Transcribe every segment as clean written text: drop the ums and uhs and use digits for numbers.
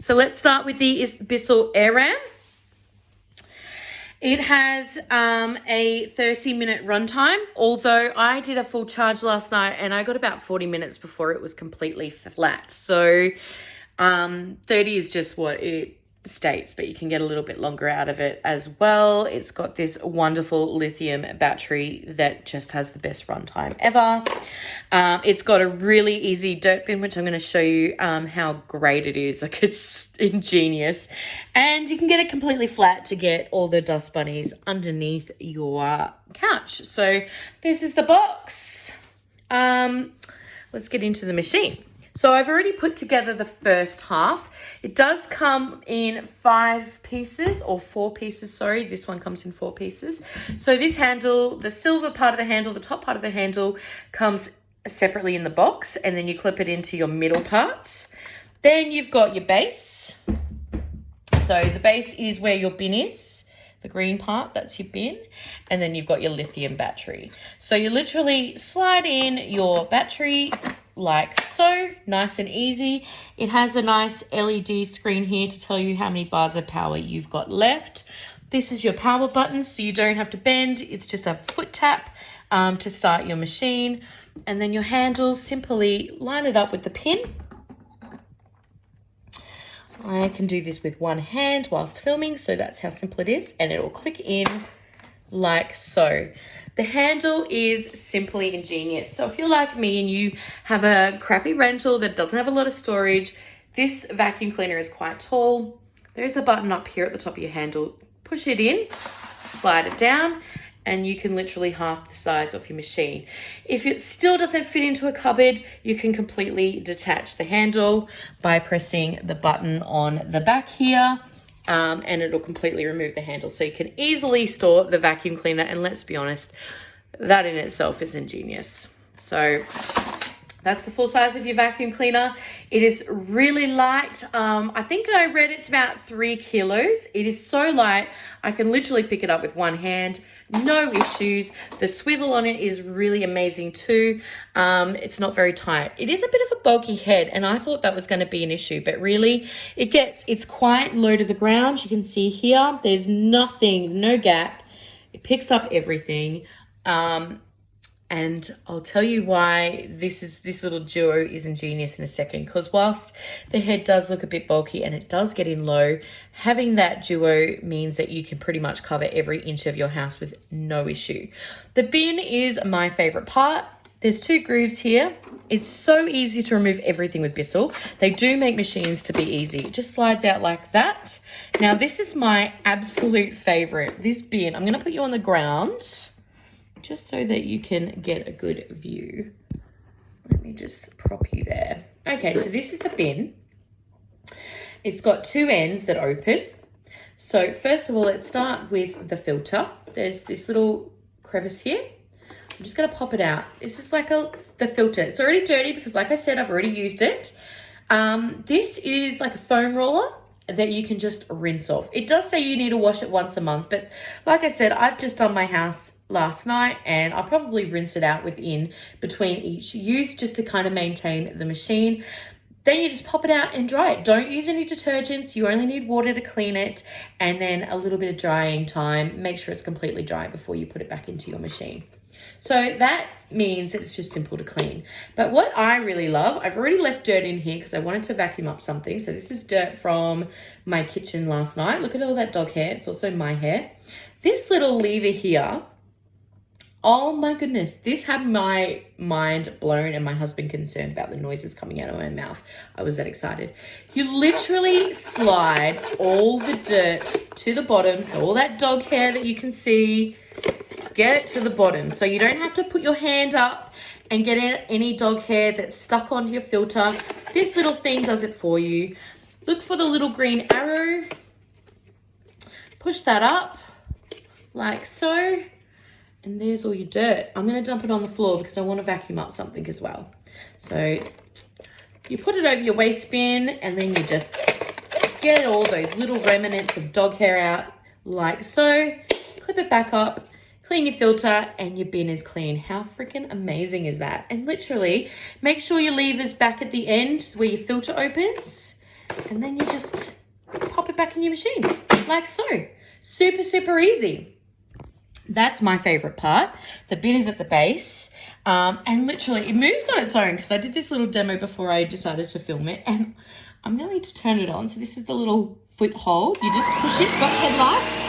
So let's start with the Bissell AirRam. It has a 30-minute runtime, although I did a full charge last night and I got about 40 minutes before it was completely flat. So 30 is just what it states, but you can get a little bit longer out of it as well. It's got this wonderful lithium battery that just has the best runtime ever. It's got a really easy dirt bin, which I'm going to show you how great it is. Like, it's ingenious, and you can get it completely flat to get all the dust bunnies underneath your couch. So this is the box. Let's get into the machine. So I've already put together the first half. It does come in 5 pieces, or 4 pieces, sorry. This one comes in 4 pieces. So this handle, the silver part of the handle, the top part of the handle comes separately in the box, and then you clip it into your middle parts. Then you've got your base. So the base is where your bin is. The green part, that's your bin. And then you've got your lithium battery. So you literally slide in your battery like so, nice and easy. It has a nice LED screen here to tell you how many bars of power you've got left. This is your power button, so you don't have to bend. It's just a foot tap to start your machine. And then your handles, simply line it up with the pin. I can do this with one hand whilst filming, so that's how simple it is. And it will click in like so. The handle is simply ingenious. So if you're like me and you have a crappy rental that doesn't have a lot of storage, this vacuum cleaner is quite tall. There's a button up here at the top of your handle. Push it in, slide it down, and you can literally half the size of your machine. If it still doesn't fit into a cupboard, you can completely detach the handle by pressing the button on the back here. And it'll completely remove the handle. So you can easily store the vacuum cleaner. And let's be honest, that in itself is ingenious. So that's the full size of your vacuum cleaner. It is really light. I think I read it's about 3 kilos. It is so light, I can literally pick it up with one hand. No issues. The swivel on it is really amazing too. It's not very tight. It is a bit of a bulky head, and I thought that was going to be an issue, but really it's quite low to the ground. You can see here, there's nothing, no gap. It picks up everything. And I'll tell you why this little duo is ingenious in a second, because whilst the head does look a bit bulky and it does get in low, having that duo means that you can pretty much cover every inch of your house with no issue. The bin is my favorite part. There's 2 grooves here. It's so easy to remove everything with Bissell. They do make machines to be easy. It just slides out like that. Now, this is my absolute favorite. This bin, I'm going to put you on the ground, just so that you can get a good view. Let me just prop you there. Okay, so this is the bin. It's got 2 ends that open. So first of all, let's start with the filter. There's this little crevice here. I'm just gonna pop it out. This is like the filter. It's already dirty because, like I said, I've already used it. This is like a foam roller that you can just rinse off. It does say you need to wash it once a month, but like I said, I've just done my house last night and I'll probably rinse it out between each use just to kind of maintain the machine. Then you just pop it out and dry it. Don't use any detergents. You only need water to clean it, and then a little bit of drying time. Make sure it's completely dry before you put it back into your machine. So that means it's just simple to clean. But what I really love, I've already left dirt in here because I wanted to vacuum up something. So this is dirt from my kitchen last night. Look at all that dog hair. It's also my hair. This little lever here, oh my goodness, this had my mind blown and my husband concerned about the noises coming out of my mouth. I was that excited. You literally slide all the dirt to the bottom. So all that dog hair that you can see, get it to the bottom. So you don't have to put your hand up and get any dog hair that's stuck onto your filter. This little thing does it for you. Look for the little green arrow. Push that up like so. And there's all your dirt. I'm going to dump it on the floor because I want to vacuum up something as well. So you put it over your waste bin and then you just get all those little remnants of dog hair out like so. Clip it back up, clean your filter, and your bin is clean. How freaking amazing is that? And literally make sure your lever's back at the end where your filter opens. and then you just pop it back in your machine, like so. Super, super easy. That's my favorite part. The bin is at the base, and literally it moves on its own because I did this little demo before I decided to film it, and I'm going to turn it on. So this is the little foothold. You just push it. It's got headlights.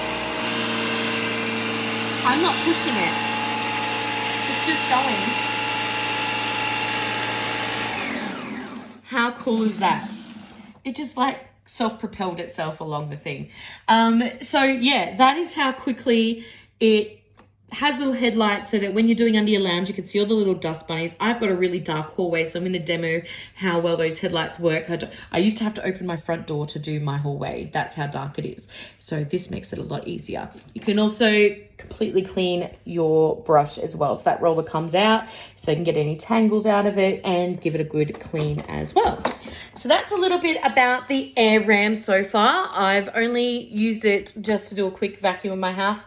I'm not pushing it. It's just going. How cool is that? It just like self-propelled itself along the thing. So yeah, that is how quickly it has little headlights so that when you're doing under your lounge, you can see all the little dust bunnies. I've got a really dark hallway, so I'm going to demo how well those headlights work. I used to have to open my front door to do my hallway. That's how dark it is. So this makes it a lot easier. You can also completely clean your brush as well. So that roller comes out so you can get any tangles out of it and give it a good clean as well. So that's a little bit about the AirRam so far. I've only used it just to do a quick vacuum of my house.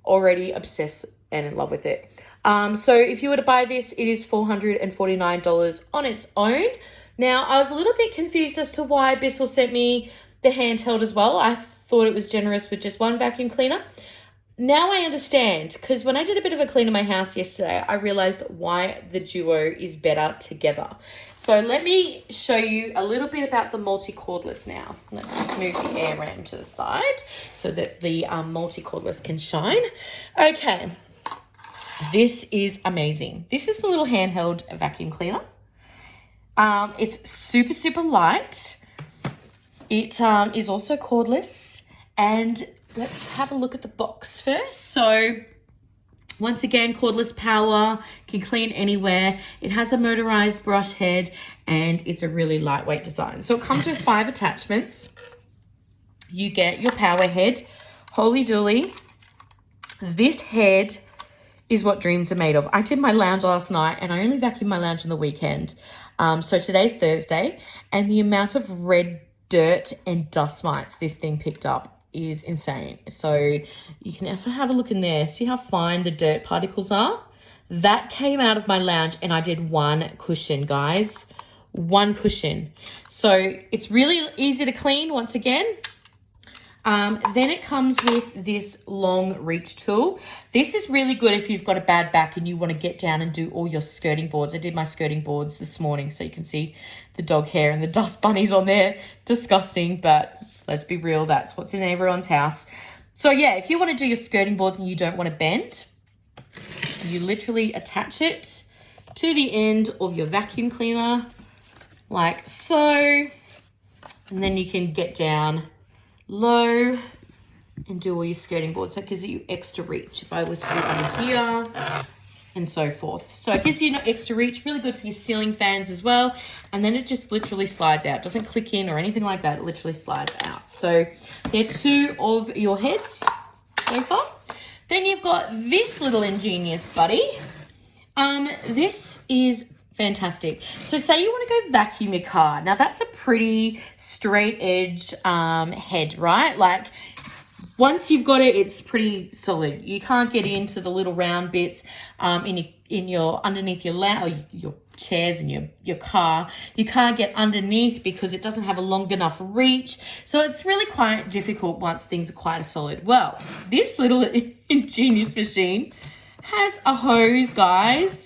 Already obsessed and in love with it. So if you were to buy this, it is $449 on its own. Now, I was a little bit confused as to why Bissell sent me the handheld as well. I thought it was generous with just one vacuum cleaner. Now I understand, because when I did a bit of a clean in my house yesterday, I realized why the duo is better together. So let me show you a little bit about the multi-cordless now. Let's just move the AirRam to the side so that the multi-cordless can shine. Okay, this is amazing. This is the little handheld vacuum cleaner. It's super, super light. It is also cordless, and let's have a look at the box first. So once again, cordless power, can clean anywhere. It has a motorized brush head and it's a really lightweight design. So it comes with 5 attachments. You get your power head. Holy dooly. This head is what dreams are made of. I did my lounge last night and I only vacuumed my lounge on the weekend. So today's Thursday, and the amount of red dirt and dust mites this thing picked up is insane. So you can have a look in there. See how fine the dirt particles are? That came out of my lounge and I did 1 cushion, guys. 1 cushion. So it's really easy to clean once again. Then it comes with this long reach tool. This is really good if you've got a bad back and you want to get down and do all your skirting boards. I did my skirting boards this morning, so you can see the dog hair and the dust bunnies on there. Disgusting, but let's be real, that's what's in everyone's house. So yeah, if you want to do your skirting boards and you don't want to bend, you literally attach it to the end of your vacuum cleaner, like so. And then you can get down low and do all your skirting boards. So it gives you extra reach if I were to do under here and so forth. So it gives you extra reach, really good for your ceiling fans as well. And then it just literally slides out. It doesn't click in or anything like that. It literally slides out. So there are 2 of your heads so far. Then you've got this little ingenious buddy. This is fantastic. So say you want to go vacuum your car. Now that's a pretty straight edge head, right? Like once you've got it, it's pretty solid. You can't get into the little round bits in your underneath your your chairs and your car. You can't get underneath because it doesn't have a long enough reach. So it's really quite difficult once things are quite solid. Well, this little ingenious machine has a hose, guys.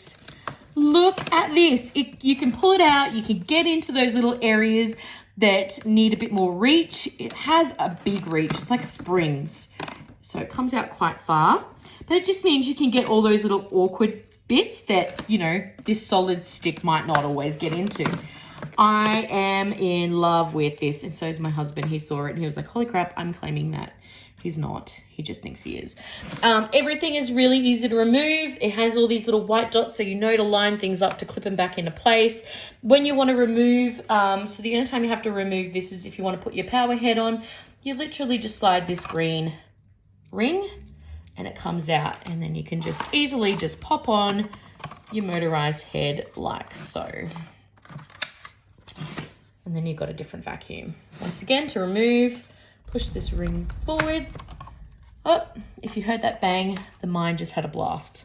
Look at this. You can pull it out. You can get into those little areas that need a bit more reach. It has a big reach. It's like springs. So it comes out quite far. But it just means you can get all those little awkward bits that, you know, this solid stick might not always get into. I am in love with this. And so is my husband. He saw it and he was like, holy crap, I'm claiming that. He's not. He just thinks he is. Everything is really easy to remove. It has all these little white dots so you know to line things up to clip them back into place. When you want to remove, so the only time you have to remove this is if you want to put your power head on. You literally just slide this green ring and it comes out. And then you can just easily just pop on your motorized head like so. And then you've got a different vacuum. Once again, to remove, push this ring forward. Oh, if you heard that bang, the mine just had a blast.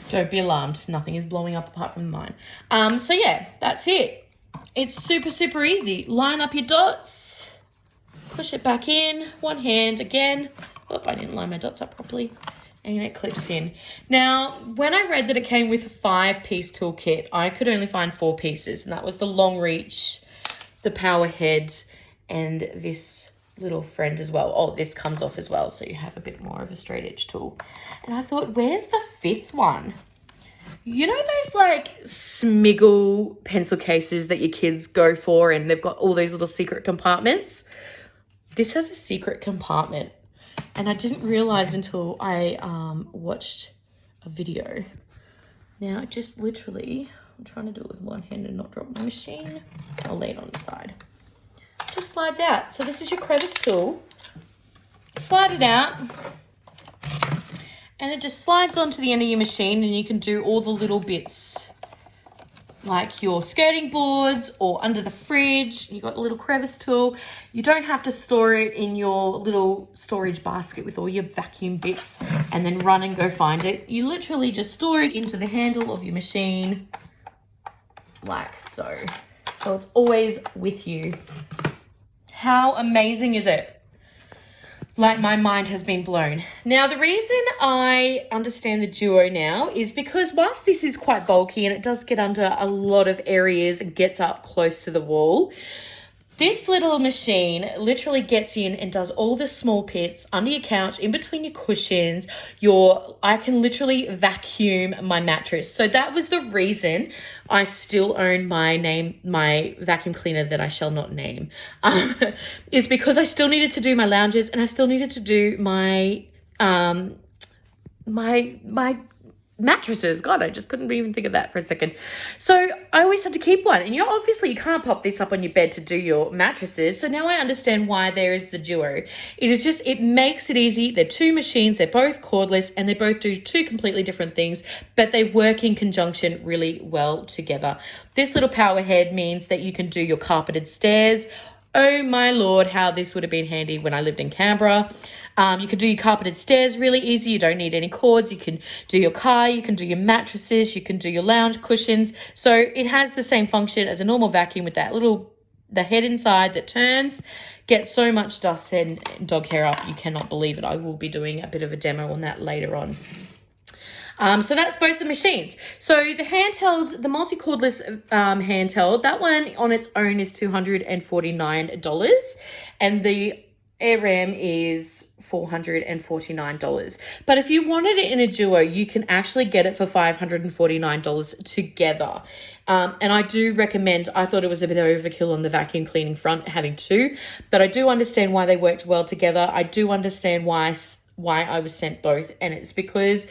Don't be alarmed. Nothing is blowing up apart from the mine. So yeah, that's it. It's super, super easy. Line up your dots, push it back in, one hand again. Oh, I didn't line my dots up properly. And it clips in. Now, when I read that it came with a 5-piece toolkit, I could only find 4 pieces, and that was the long reach, the power head, and this little friend as well. Oh, this comes off as well, so you have a bit more of a straight edge tool. And I thought, where's the 5th one? You know those like Smiggle pencil cases that your kids go for, and they've got all those little secret compartments? This has a secret compartment. And I didn't realize until I watched a video. Now, it just literally, I'm trying to do it with one hand and not drop my machine. I'll lay it on the side. It just slides out. So this is your crevice tool. Slide it out. And it just slides onto the end of your machine, and you can do all the little bits like your skirting boards or under the fridge. You've got a little crevice tool. You don't have to store it in your little storage basket with all your vacuum bits and then run and go find it. You literally just store it into the handle of your machine like so. So it's always with you. How amazing is it? Like, my mind has been blown. Now, the reason I understand the Duo now is because whilst this is quite bulky and it does get under a lot of areas and gets up close to the wall, this little machine literally gets in and does all the small pits under your couch, in between your cushions. I can literally vacuum my mattress. So that was the reason I still own my vacuum cleaner that I shall not name, is because I still needed to do my lounges, and I still needed to do my my mattresses. God, I just couldn't even think of that for a second. So I always had to keep one. And obviously you can't pop this up on your bed to do your mattresses. So now I understand why there is the Duo. It makes it easy. They're 2 machines. They're both cordless, and they both do 2 completely different things, but they work in conjunction really well together. This little power head means that you can do your carpeted stairs. Oh my Lord, how this would have been handy when I lived in Canberra. You can do your carpeted stairs really easy. You don't need any cords. You can do your car. You can do your mattresses. You can do your lounge cushions. So it has the same function as a normal vacuum with that the head inside that turns. Gets so much dust and dog hair up. You cannot believe it. I will be doing a bit of a demo on that later on. So that's both the machines. So the multi-cordless handheld, that one on its own is $249, and the AirRam is $449. But if you wanted it in a Duo, you can actually get it for $549 together. And I do recommend, I thought it was a bit of overkill on the vacuum cleaning front having 2, but I do understand why they worked well together. I do understand why I was sent both, and it's because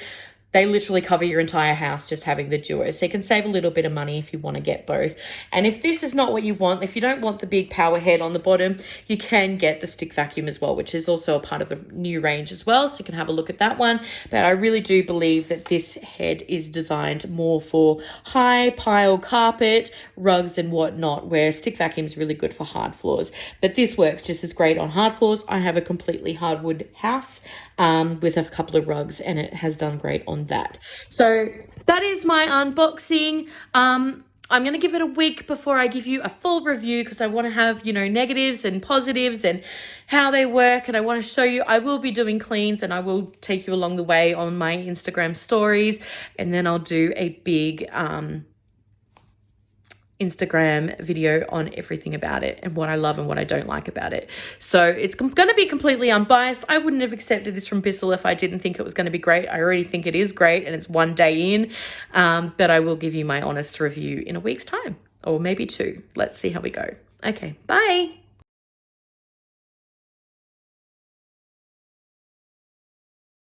they literally cover your entire house just having the Duo. So you can save a little bit of money if you want to get both. And if this is not what you want, if you don't want the big power head on the bottom, you can get the stick vacuum as well, which is also a part of the new range as well. So you can have a look at that one. But I really do believe that this head is designed more for high pile carpet, rugs and whatnot, where stick vacuum is really good for hard floors. But this works just as great on hard floors. I have a completely hardwood house with a couple of rugs, and it has done great on that. So that is my unboxing. I'm going to give it a week before I give you a full review, because I want to have, negatives and positives and how they work. And I want to show you, I will be doing cleans, and I will take you along the way on my Instagram stories. And then I'll do a big, Instagram video on everything about it and what I love and what I don't like about it. So it's going to be completely unbiased. I wouldn't have accepted this from Bissell if I didn't think it was going to be great. I already think it is great, and it's one day in, but I will give you my honest review in a week's time, or maybe 2. Let's see how we go. Okay, bye.